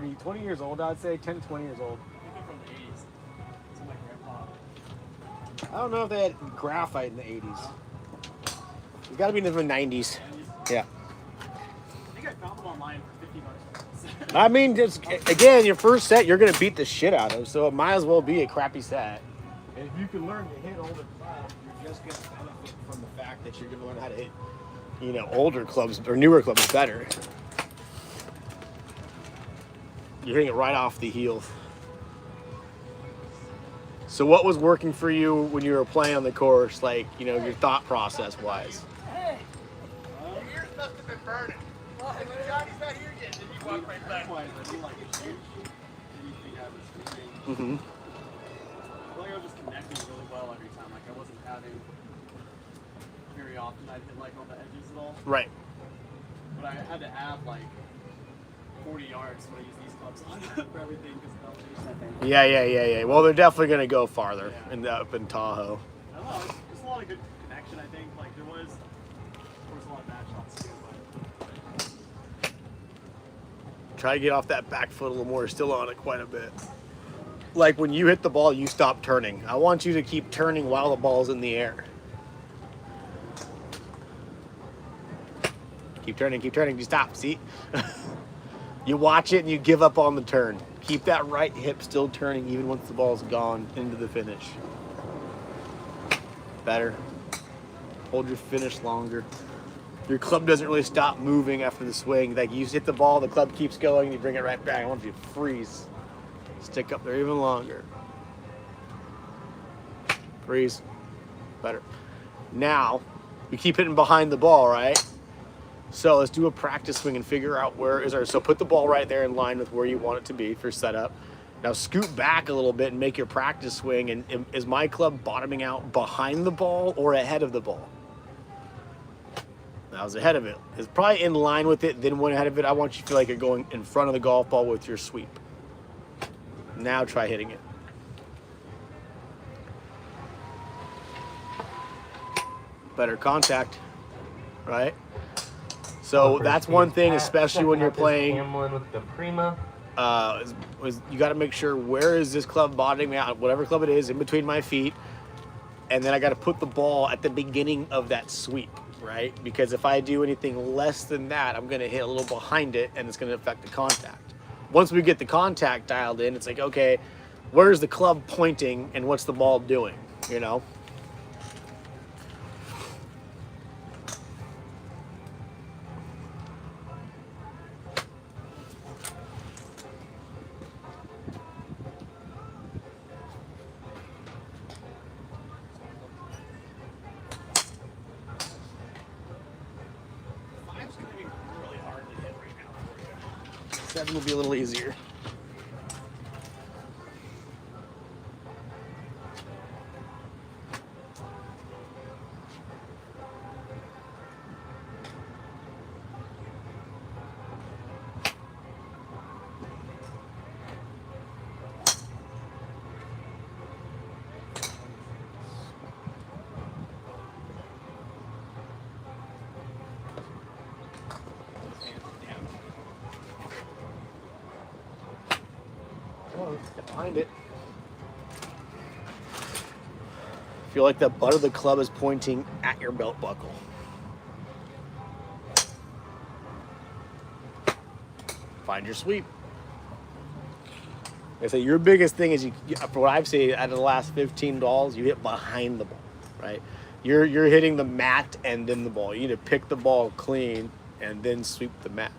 20 years old, I'd say 10, 20 years old. I think they're from the 80s. It's my grandpa. I don't know if they had graphite in the 80s. It's got to be in the 90s. Yeah. I think I found them online for $50. I mean, just again, your first set you're gonna beat the shit out of, so it might as well be a crappy set. And if you can learn to hit older clubs, you're just gonna benefit from the fact that you're gonna learn how to hit, older clubs or newer clubs better. You're hitting it right off the heel. So what was working for you when you were playing on the course, like, your thought process wise? Hey, your ears must have been burning. Johnny's not here yet. Did you walk right back? I do like a huge anything I was doing. Mm-hmm. I feel like I was just connecting really well every time. Like I wasn't having very often I didn't like on the edges at all. Right. But I had to have like 40 yards when I use these clubs on for everything because they'll chase that thing. Yeah. Well, they're definitely gonna go farther up in Tahoe. I don't know. It's a lot of good connection. I think like there was a lot of bad shots too, but Try to get off that back foot a little more. Still on it quite a bit. Like when you hit the ball, you stop turning. I want you to keep turning while the ball's in the air. Keep turning. You stop. See? You watch it and you give up on the turn. Keep that right hip still turning even once the ball's gone into the finish. Better. Hold your finish longer. Your club doesn't really stop moving after the swing. Like you hit the ball, the club keeps going, and you bring it right back. I want you to freeze. Stick up there even longer. Freeze. Better. Now, you keep hitting behind the ball, right? So let's do a practice swing and figure out where is our... So put the ball right there in line with where you want it to be for setup. Now scoot back a little bit and make your practice swing. And is my club bottoming out behind the ball or ahead of the ball? That was ahead of it. It's probably in line with it, then went ahead of it. I want you to feel like you're going in front of the golf ball with your sweep. Now try hitting it. Better contact, right? So that's one thing, especially when you're playing. Hamlin with the Prima. You got to make sure where is this club bottoming out, whatever club it is, in between my feet, and then I got to put the ball at the beginning of that sweep, right? Because if I do anything less than that, I'm going to hit a little behind it, and it's going to affect the contact. Once we get the contact dialed in, it's like, okay, where's the club pointing, and what's the ball doing? Seven will be a little easier. Get behind it. Feel like the butt of the club is pointing at your belt buckle. Find your sweep. I say your biggest thing is for what I've seen out of the last 15 balls, you hit behind the ball, right? You're hitting the mat and then the ball. You need to pick the ball clean and then sweep the mat.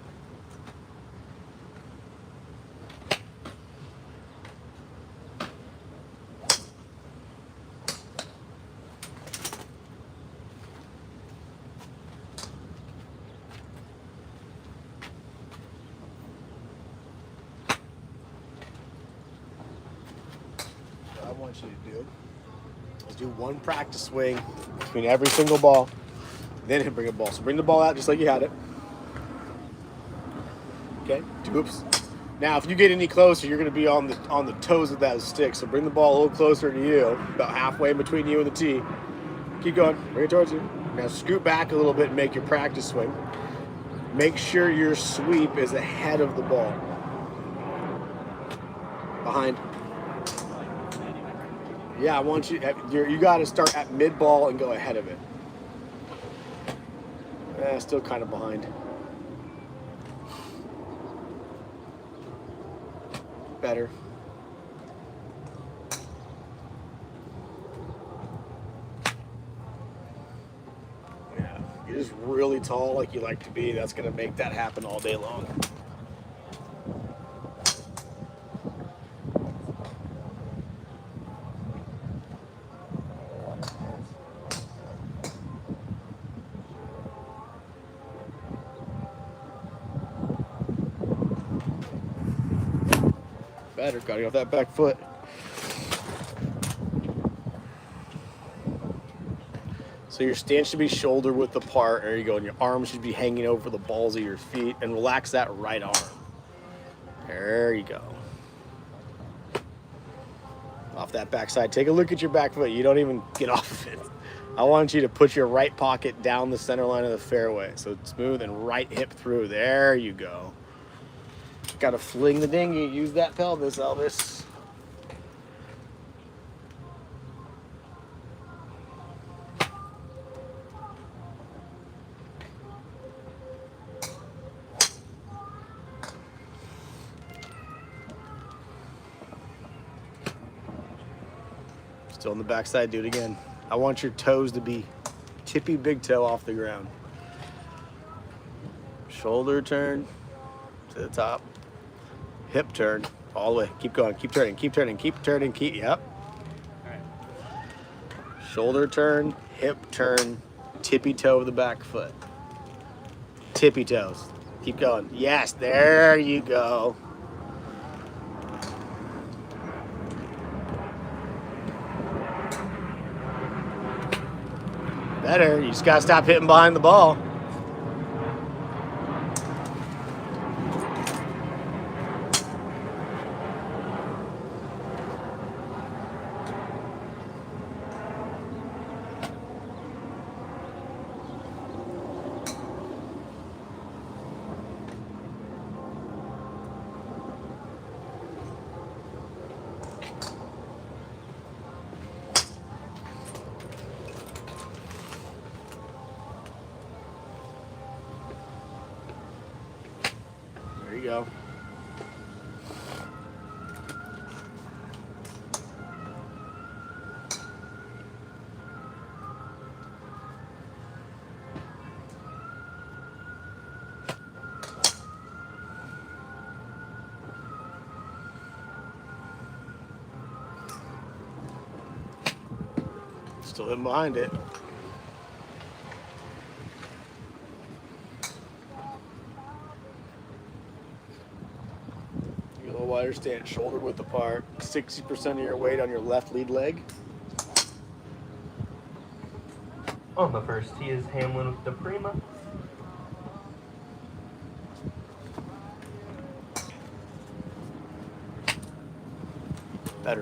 I want you to do is do one practice swing between every single ball, then bring a ball. So bring the ball out just like you had it. Okay, oops. Now, if you get any closer, you're going to be on the toes of that stick. So bring the ball a little closer to you, about halfway in between you and the tee. Keep going, bring it towards you. Now scoot back a little bit and make your practice swing. Make sure your sweep is ahead of the ball. Behind. Yeah, I want you. You got to start at mid ball and go ahead of it. Still kind of behind. Better. Yeah, you're just really tall like you like to be. That's going to make that happen all day long. Better. Got to get off that back foot. So your stance should be shoulder width apart. There you go. And your arms should be hanging over the balls of your feet. And relax that right arm. There you go. Off that backside. Take a look at your back foot. You don't even get off of it. I want you to put your right pocket down the center line of the fairway. So it's smooth and right hip through. There you go. Got to fling the dinghy. Use that pelvis, Elvis. Still on the backside, do it again. I want your toes to be tippy big toe off the ground. Shoulder turn to the top. Hip turn all the way. Keep going, keep turning, keep turning, keep turning, keep, yep. All right. Shoulder turn, hip turn, tippy toe of the back foot. Tippy toes. Keep going. Yes, there you go. Better. You just gotta stop hitting behind the ball. There you go. Still in behind it. A little wider stance, shoulder width apart. 60% of your weight on your left lead leg. On the first tee is Hamlin with the Prima. Better.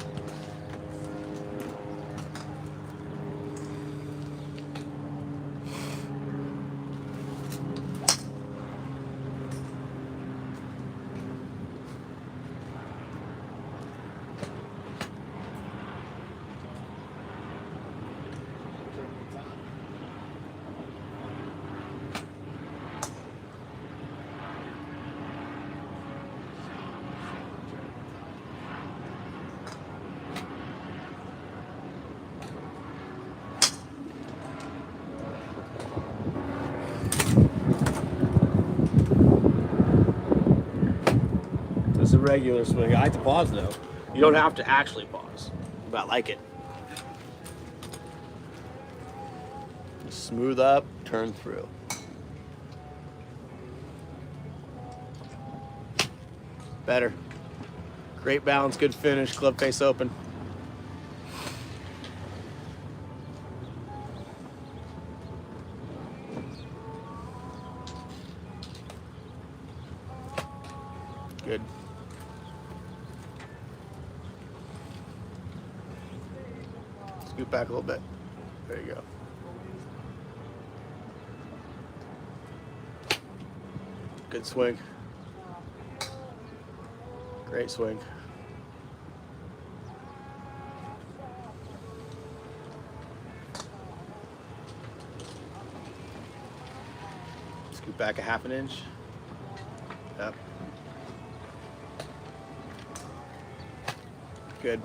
It's a regular swing. I like to pause though. You don't have to actually pause, but I like it. Smooth up, turn through. Better. Great balance, good finish, club face open. Good. Scoot back a little bit. There you go. Good swing. Great swing. Scoot back a half an inch. Yep. Good.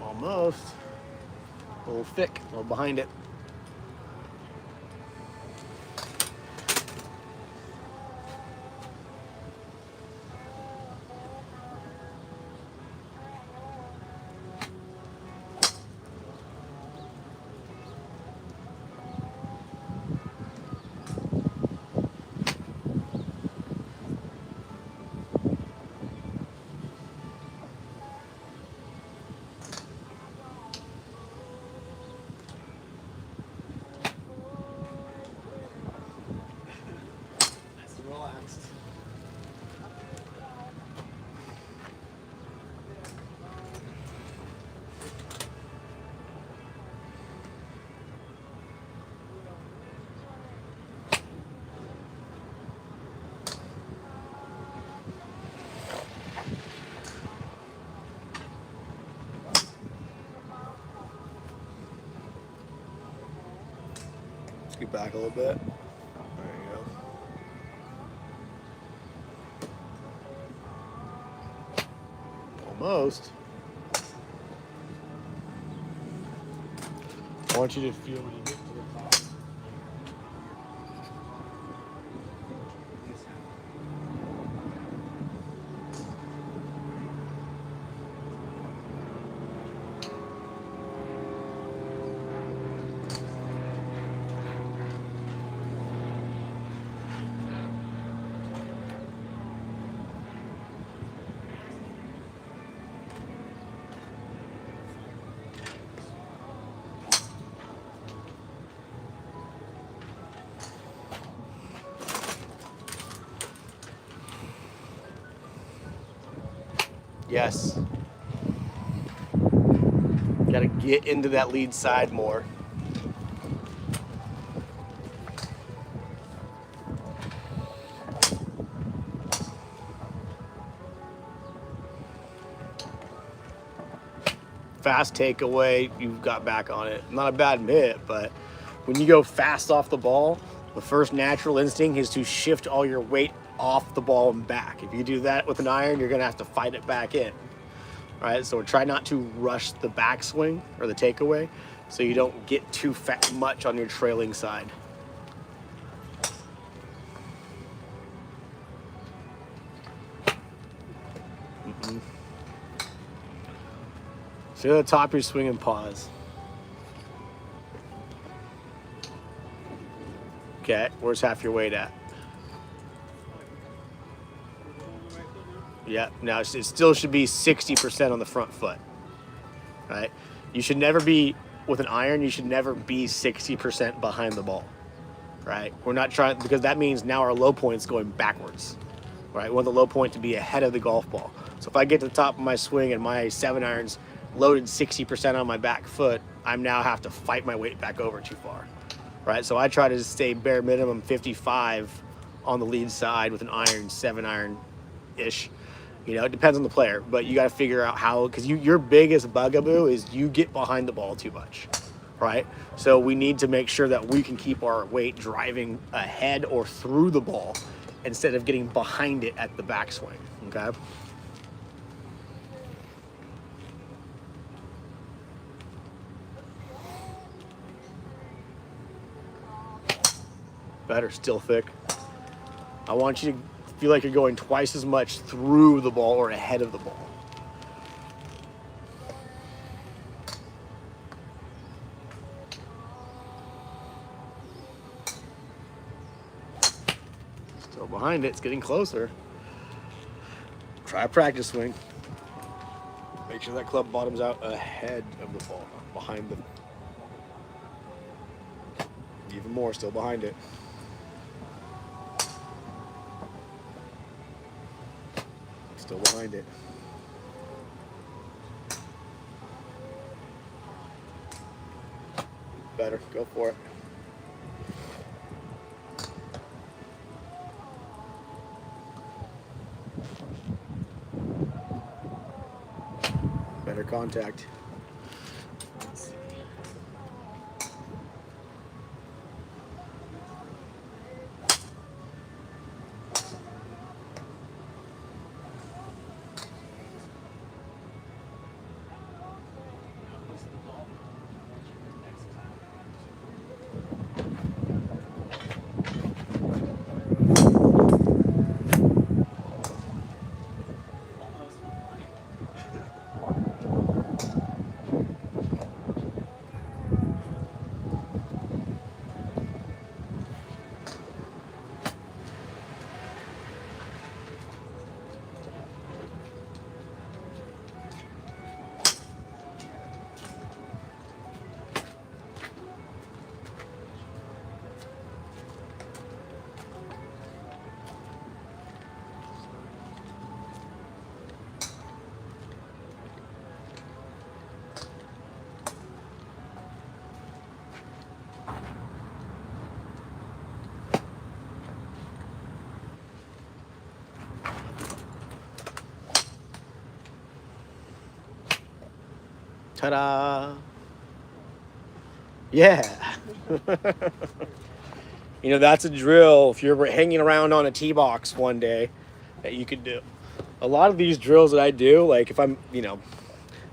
Almost. A little thick, a little behind it. Nice and relaxed. Scoot back a little bit. There you go. Almost. I want you to feel when you get to the top. Yes. Got to get into that lead side more. Fast takeaway, you've got back on it. Not a bad mitt, but when you go fast off the ball, the first natural instinct is to shift all your weight off the ball and back. If you do that with an iron, you're gonna have to fight it back in. All right, so try not to rush the backswing or the takeaway so you don't get too much on your trailing side. So at the top, you're swinging pause. Okay, where's half your weight at? Yeah, now it still should be 60% on the front foot, right? You should never be, with an iron, you should never be 60% behind the ball, right? We're not trying, because that means now our low point's going backwards, right? We want the low point to be ahead of the golf ball. So if I get to the top of my swing and my 7-iron's loaded 60% on my back foot, I now have to fight my weight back over too far, right? So I try to stay bare minimum 55 on the lead side with an iron, 7-iron-ish. You know, it depends on the player, but you got to figure out how, because your biggest bugaboo is you get behind the ball too much, right? So we need to make sure that we can keep our weight driving ahead or through the ball instead of getting behind it at the backswing, okay? Better, still thick. I want you to feel like you're going twice as much through the ball or ahead of the ball. Still behind it, it's getting closer. Try a practice swing. Make sure that club bottoms out ahead of the ball, not behind them. Even more, still behind it. Still behind it. Better, go for it. contact. Let's see. Ta-da! Yeah. You know, that's a drill if you're hanging around on a tee box one day that you could do. A lot of these drills that I do, like if I'm, you know,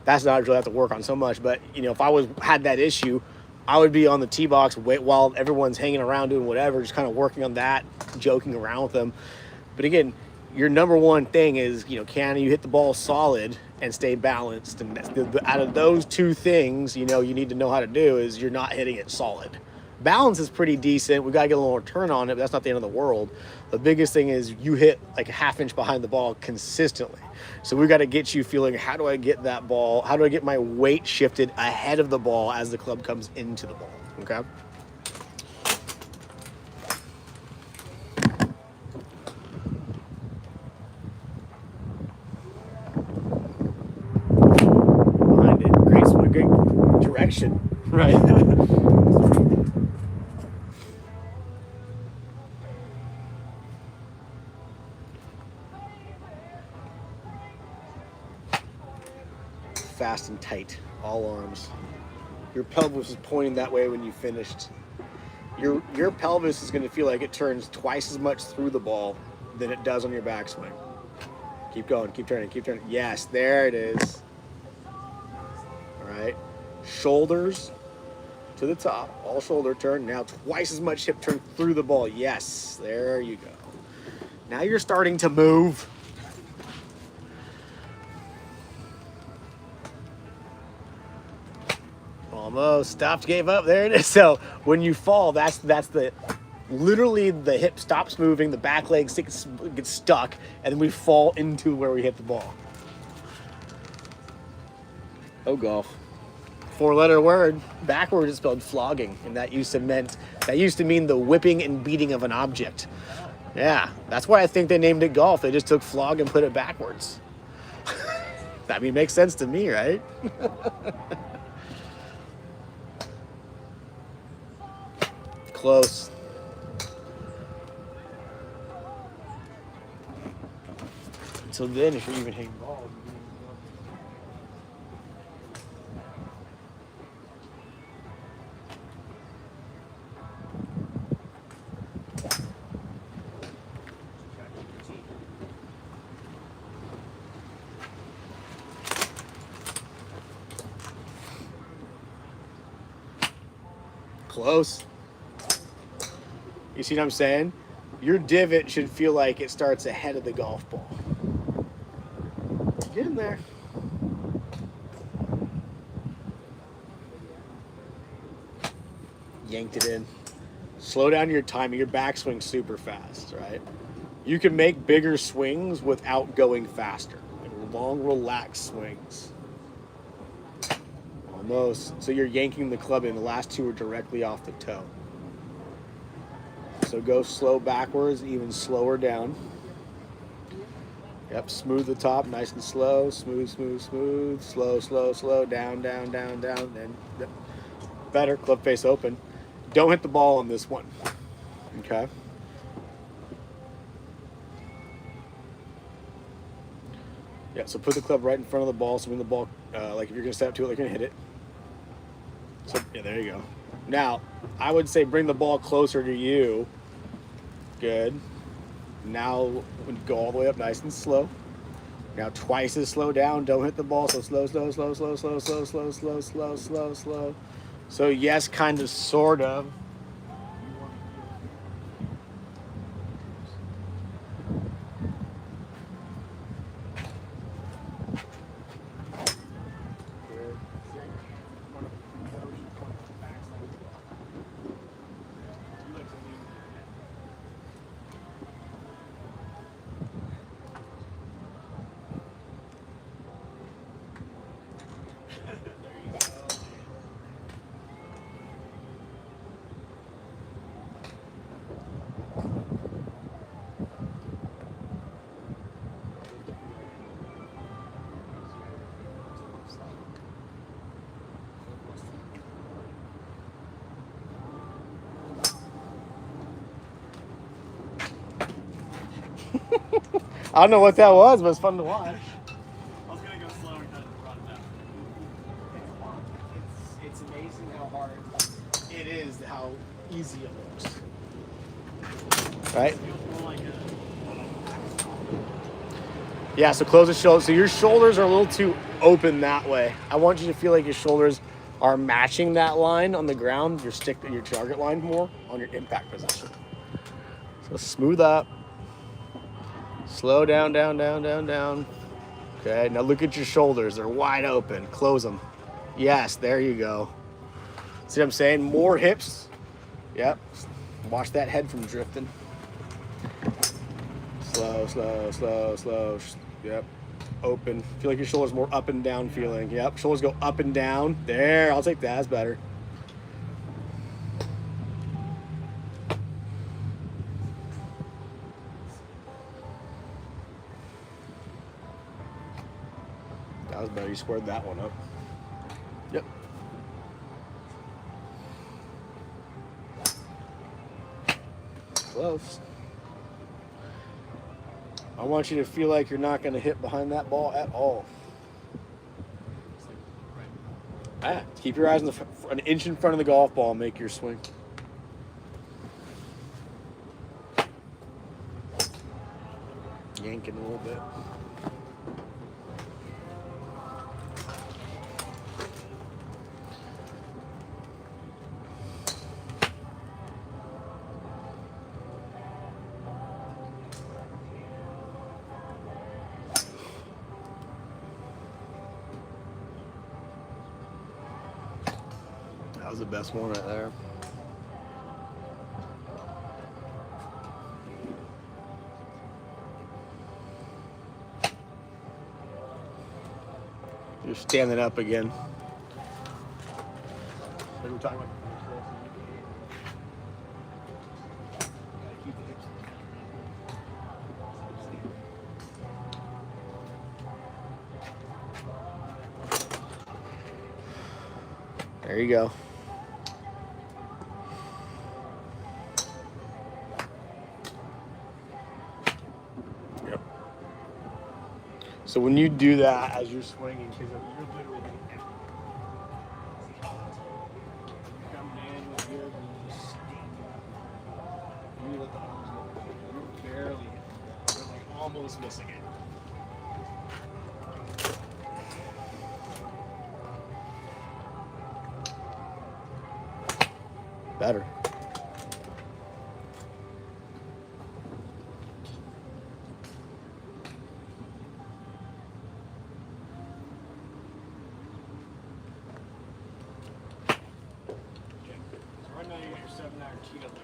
that's not a drill I have to work on so much, but you know, if I had that issue, I would be on the tee box while everyone's hanging around doing whatever, just kind of working on that, joking around with them. But again, your number one thing is, you know, can you hit the ball solid and stay balanced? And out of those two things, you know, you need to know how to do is you're not hitting it solid. Balance is pretty decent. We got to get a little return on it, but that's not the end of the world. The biggest thing is you hit like a half inch behind the ball consistently. So we got to get you feeling, how do I get that ball? How do I get my weight shifted ahead of the ball as the club comes into the ball? Okay. Behind it. Great direction. Right. Fast and tight, all arms. Your pelvis is pointing that way when you finished. Your pelvis is going to feel like it turns twice as much through the ball than it does on your backswing. Keep going, keep turning, keep turning. Yes, there it is. All right. Shoulders to the top, all shoulder turn. Now twice as much hip turn through the ball. Yes, there you go. Now you're starting to move. Almost stopped, gave up. There it is. So when you fall, that's the literally the hip stops moving, the back leg gets stuck, and then we fall into where we hit the ball. Oh, golf. 4-letter word. Backwards is spelled flogging, and that used to mean the whipping and beating of an object. Yeah, that's why I think they named it golf. They just took flog and put it backwards. I mean, makes sense to me, right? Close. So then, if you're even hitting balls, close. You see what I'm saying? Your divot should feel like it starts ahead of the golf ball. Get in there. Yanked it in. Slow down your timing. Your backswing's super fast, right? You can make bigger swings without going faster. Like long, relaxed swings. Almost. So you're yanking the club in. The last two are directly off the toe. So go slow backwards, even slower down. Yep, smooth the top, nice and slow. Smooth, smooth, smooth. Slow, slow, slow. Down, down, down, down. Then better, club face open. Don't hit the ball on this one. Okay? Yeah, so put the club right in front of the ball, so when the ball Like if you're gonna step up to it, like you're gonna hit it. So yeah, there you go. Now, I would say bring the ball closer to you. Good. Now go all the way up nice and slow. Now twice as slow down. Don't hit the ball. So slow, slow, slow, slow, slow, slow, slow, slow, slow, slow, slow. So yes, kind of, sort of. I don't know what that was, but it's fun to watch. I was gonna go slower and kind of run it down. It's amazing how hard it is, how easy it looks. Right? It feels more like a Yeah, so close the shoulder. So your shoulders are a little too open that way. I want you to feel like your shoulders are matching that line on the ground, your target line more on your impact position. So smooth up. Slow down, down, down, down, down. Okay, now look at your shoulders. They're wide open. Close them. Yes, there you go. See what I'm saying? More hips. Yep. Watch that head from drifting. Slow, slow, slow, slow. Yep. Open. Feel like your shoulders more up and down feeling. Yep. Shoulders go up and down. There. I'll take that. That's better. That was better. You squared that one up. Yep. Close. I want you to feel like you're not going to hit behind that ball at all. Keep your eyes on an inch in front of the golf ball and make your swing. Yanking a little bit. That was the best one right there. You're standing up again. Like we're talking about. There you go. Yep. So when you do that as you're swinging, because you're literally coming in with your knees. You let the arms go. You're like almost missing it. Better. So right now you got your 7-iron teed up like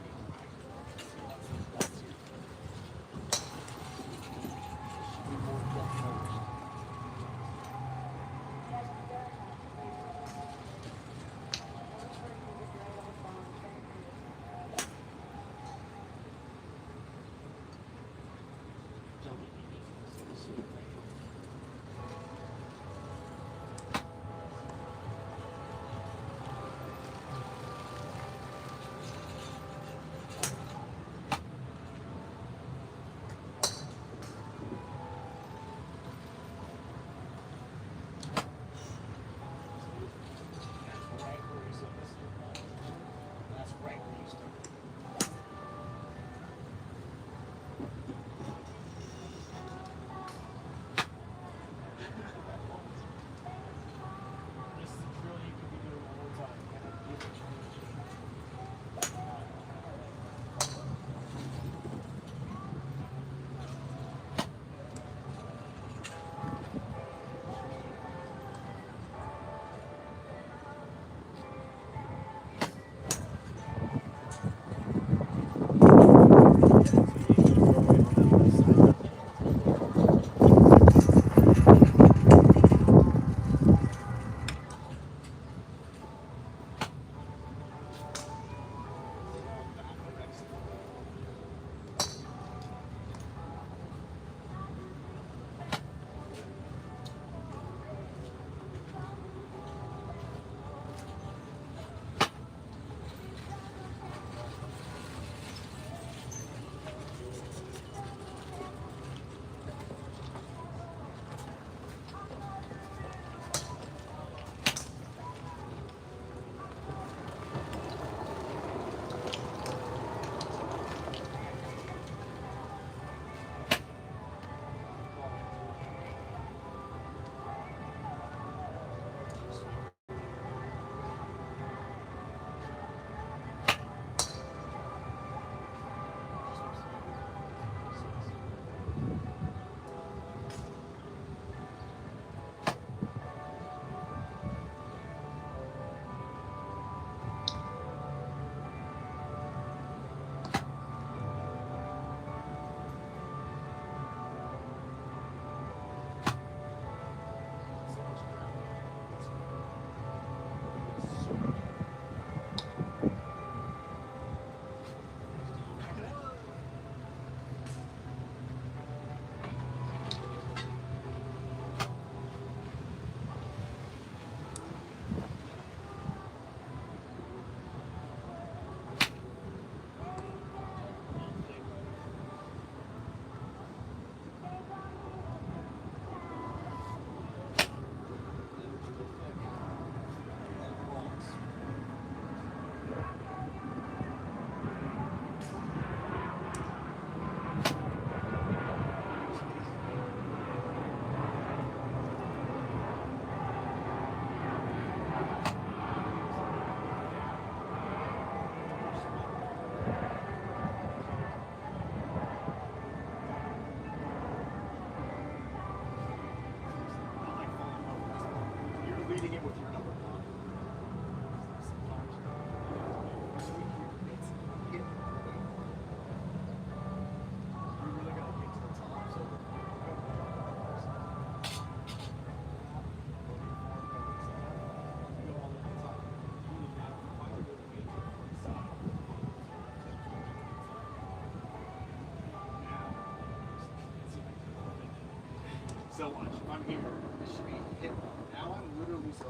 too. So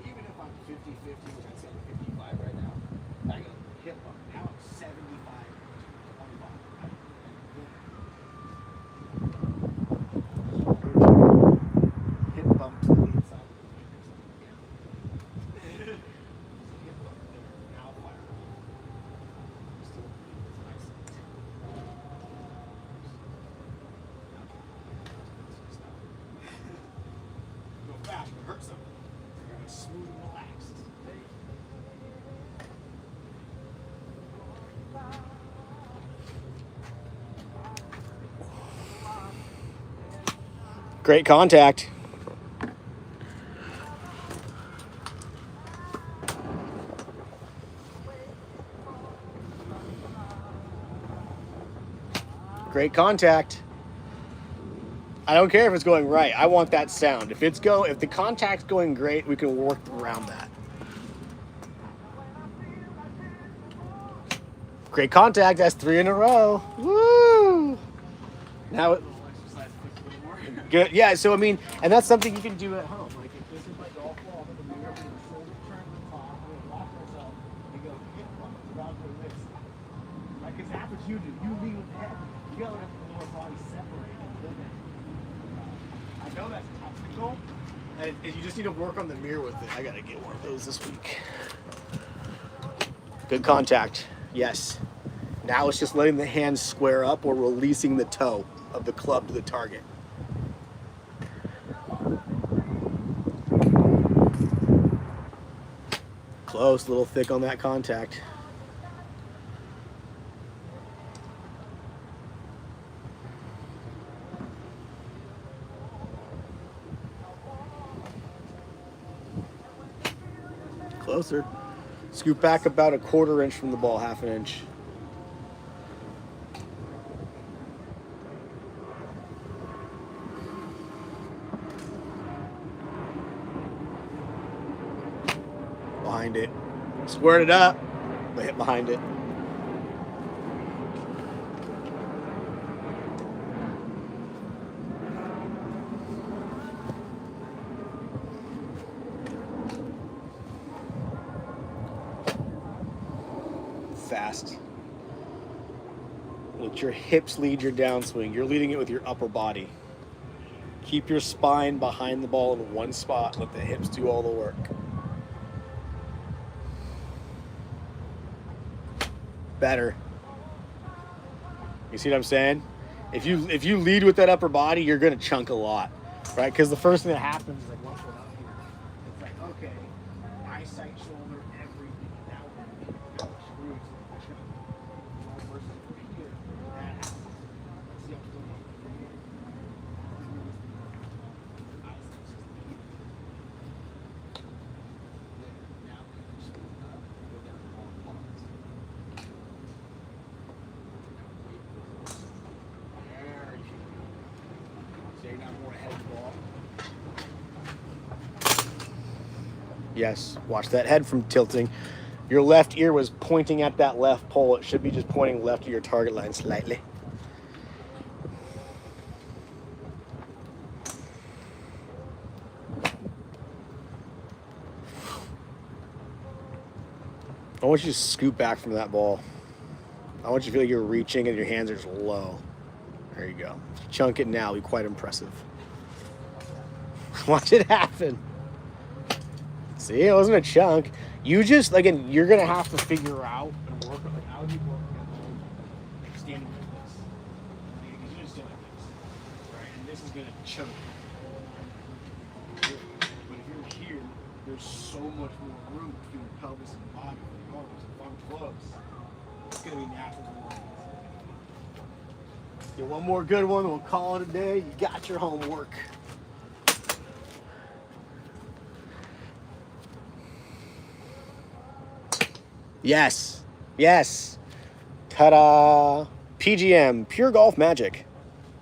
even if I'm 50-50, which I'd say I'm 55 right now, I go hip bump. Now I'm 75, 25. Hip bump to the inside of the fingers. Hip bump there. Now fire. Still nice. Go fast, but hurt something. You're gonna smooth and relaxed. Great contact. Great contact. I don't care if it's going right. I want that sound. If the contact's going great, we can work around that. Great contact. That's 3 in a row. Woo! Now, Exercise puts a little more. good. Yeah. So I mean, and that's something you can do at home. Like if this is my golf ball, I'm gonna mirror the shoulder turn to the top, I'm gonna lock myself and go hip bump without doing this. Like, cause that's what you do. You lead with the head. You gotta let the lower body separate a little bit. I know that's technical, and you just need to work on the mirror with it. I gotta get one of those this week. Good contact. Yes. Now it's just letting the hands square up or releasing the toe of the club to the target. Close, a little thick on that contact. Closer. Scoop back about a 1/4 inch from the ball, 1/2 inch. Behind it. Squared it up, but hit behind it. Fast. Let your hips lead your downswing. You're leading it with your upper body. Keep your spine behind the ball in one spot. Let the hips do all the work. Better. You see what I'm saying? If you lead with that upper body, you're gonna chunk a lot, right? Because the first thing that happens is like once we're up here, it's like okay, eyesight, shoulder, everything. Now we're screwed. Versus over here, that happens. Let's see how it's going. Eyesight's just easy. Now we can smooth up, go down the long pause. Yes, watch that head from tilting. Your left ear was pointing at that left pole. It should be just pointing left to your target line slightly. I want you to scoot back from that ball. I want you to feel like you're reaching and your hands are just low. There you go. Chunk it now. Be quite impressive. Watch it happen. See, it wasn't a chunk. You just, again, you're going to have to figure out and work on, like, how do you work at home standing like this? Because you just stand like this, right? And this is going to chunk. But if you're here, there's so much more room between the pelvis and the body for the arms. If I'm close, it's going to be natural. Get one more good one, we'll call it a day. You got your homework. Yes. Yes. Ta-da. PGM. Pure Golf Magic.